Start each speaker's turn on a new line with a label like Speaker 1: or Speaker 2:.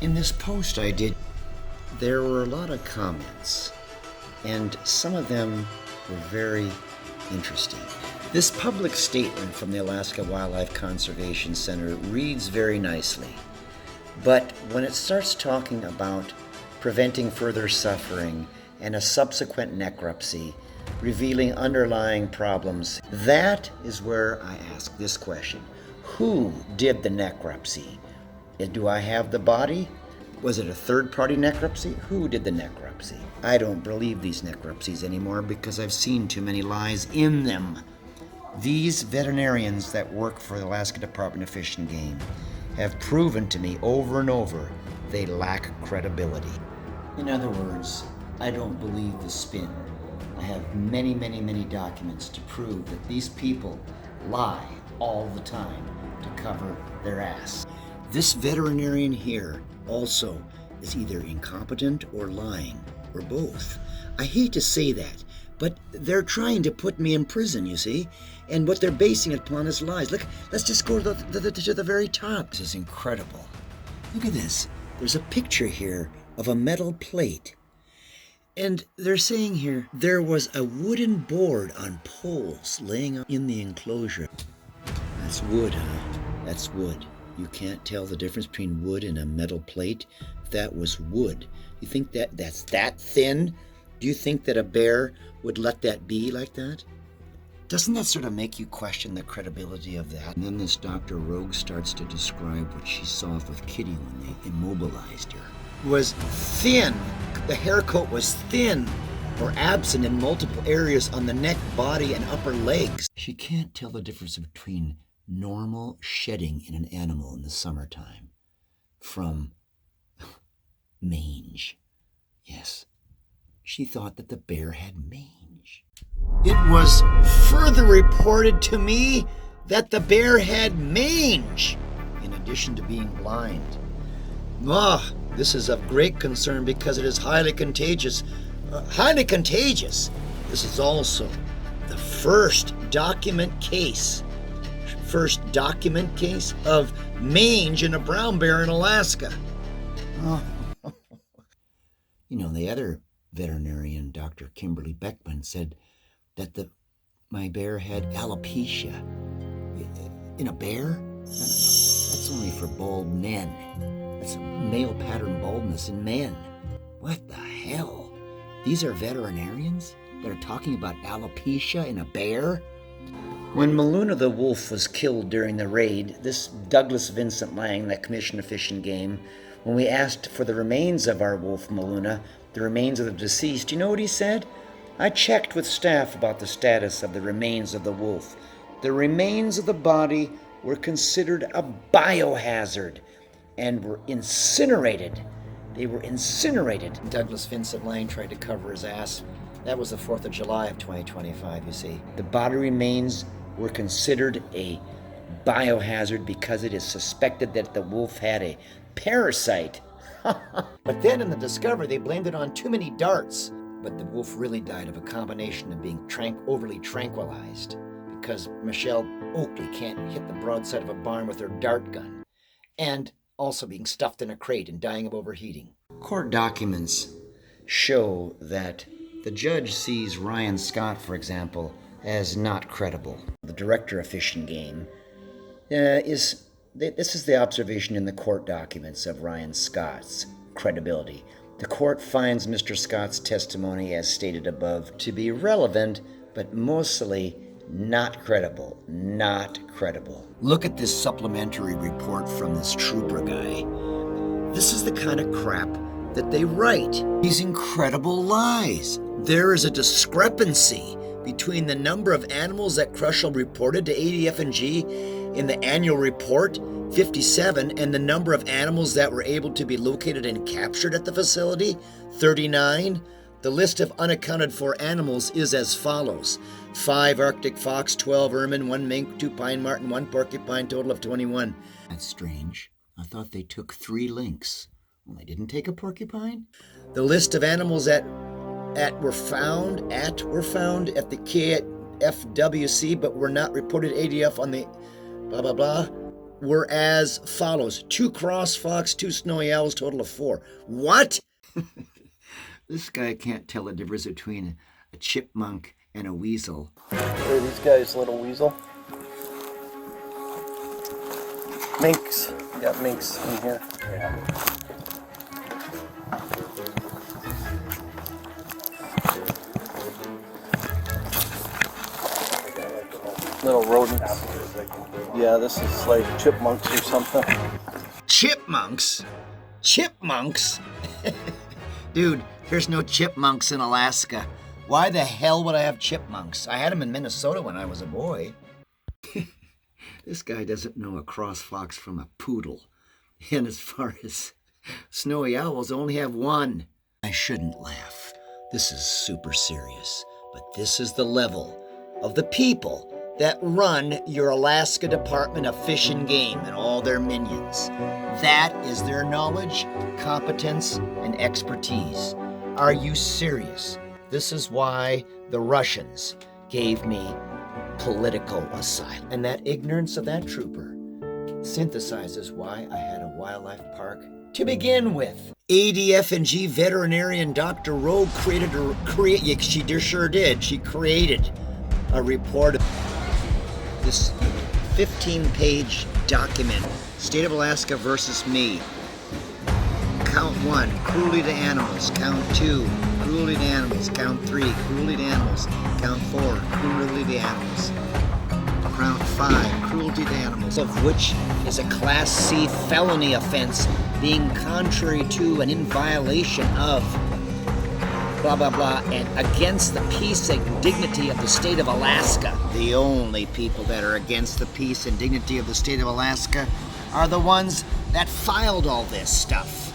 Speaker 1: In this post I did, there were a lot of comments, and some of them were very interesting. This public statement from the Alaska Wildlife Conservation Center reads very nicely, but when it starts talking about preventing further suffering and a subsequent necropsy, revealing underlying problems, that is where I ask this question. Who did the necropsy? Do I have the body? Was it a third-party necropsy? Who did the necropsy? I don't believe these necropsies anymore because I've seen too many lies in them. These veterinarians that work for the Alaska Department of Fish and Game have proven to me over and over they lack credibility. In other words, I don't believe the spin. I have many, many, many documents to prove that these people lie all the time to cover their ass. This veterinarian here also is either incompetent or lying, or both. I hate to say that, but they're trying to put me in prison, you see, and what they're basing it upon is lies. Look, let's just go to the very top. This is incredible. Look at this. There's a picture here of a metal plate. And they're saying here, there was a wooden board on poles laying in the enclosure. That's wood, huh? That's wood. You can't tell the difference between wood and a metal plate? That was wood. You think that's that thin? Do you think that a bear would let that be like that? Doesn't that sort of make you question the credibility of that? And then this Dr. Rogue starts to describe what she saw with Kitty when they immobilized her. It was thin. The hair coat was thin or absent in multiple areas on the neck, body, and upper legs. She can't tell the difference between normal shedding in an animal in the summertime from mange. Yes, she thought that the bear had mange. It was further reported to me that the bear had mange, in addition to being blind. This is of great concern because it is highly contagious. Highly contagious. This is also the first document case of mange in a brown bear in Alaska. You know, the other veterinarian, Dr. Kimberly Beckman, said that my bear had alopecia. In a bear? No. That's only for bald men. That's male pattern baldness in men. What the hell? These are veterinarians that are talking about alopecia in a bear? When Maluna the wolf was killed during the raid, this Douglas Vincent Lang, the Commissioner of Fish and Game, when we asked for the remains of our wolf Maluna, the remains of the deceased, you know what he said? I checked with staff about the status of the remains of the wolf. The remains of the body were considered a biohazard and were incinerated. They were incinerated. Douglas Vincent Lang tried to cover his ass. That was the 4th of July of 2025, you see. The body remains were considered a biohazard because it is suspected that the wolf had a parasite. But then in the discovery, they blamed it on too many darts. But the wolf really died of a combination of being overly tranquilized because Michelle Oakley can't hit the broadside of a barn with her dart gun, and also being stuffed in a crate and dying of overheating. Court documents show that the judge sees Ryan Scott, for example, as not credible. The director of Fish and Game this is the observation in the court documents of Ryan Scott's credibility. The court finds Mr. Scott's testimony, as stated above, to be relevant, but mostly not credible. Not credible. Look at this supplementary report from this trooper guy. This is the kind of crap that they write. These incredible lies. There is a discrepancy between the number of animals that Kroschel reported to ADF&G in the annual report, 57, and the number of animals that were able to be located and captured at the facility, 39. The list of unaccounted for animals is as follows: 5 Arctic fox, 12 ermine, 1 mink, 2 pine marten, 1 porcupine, total of 21. That's strange. I thought they took 3 lynx. Well, they didn't take a porcupine? The list of animals that were found at the KFWC but were not reported ADF on the blah blah blah. were as follows: 2 cross fox, 2 snowy owls, total of 4. What? This guy can't tell the difference between a chipmunk and a weasel.
Speaker 2: Hey, these guys, little weasel. Minks. You got minks in here. Yeah. Little rodents. Yeah, this is like chipmunks or something.
Speaker 1: Chipmunks? Chipmunks? Dude, there's no chipmunks in Alaska. Why the hell would I have chipmunks? I had them in Minnesota when I was a boy. This guy doesn't know a cross fox from a poodle. And as far as snowy owls, only have 1. I shouldn't laugh. This is super serious. But this is the level of the people that run your Alaska Department of Fish and Game and all their minions. That is their knowledge, competence, and expertise. Are you serious? This is why the Russians gave me political asylum. And that ignorance of that trooper synthesizes why I had a wildlife park to begin with. ADF&G veterinarian Dr. Rogue she sure did. She created a report. This 15-page document, State of Alaska versus me. Count 1, cruelty to animals. Count 2, cruelty to animals. Count 3, cruelty to animals. Count 4, cruelty to animals. Count 5, cruelty to animals, of which is a Class C felony offense, being contrary to and in violation of blah, blah, blah, and against the peace and dignity of the state of Alaska. The only people that are against the peace and dignity of the state of Alaska are the ones that filed all this stuff.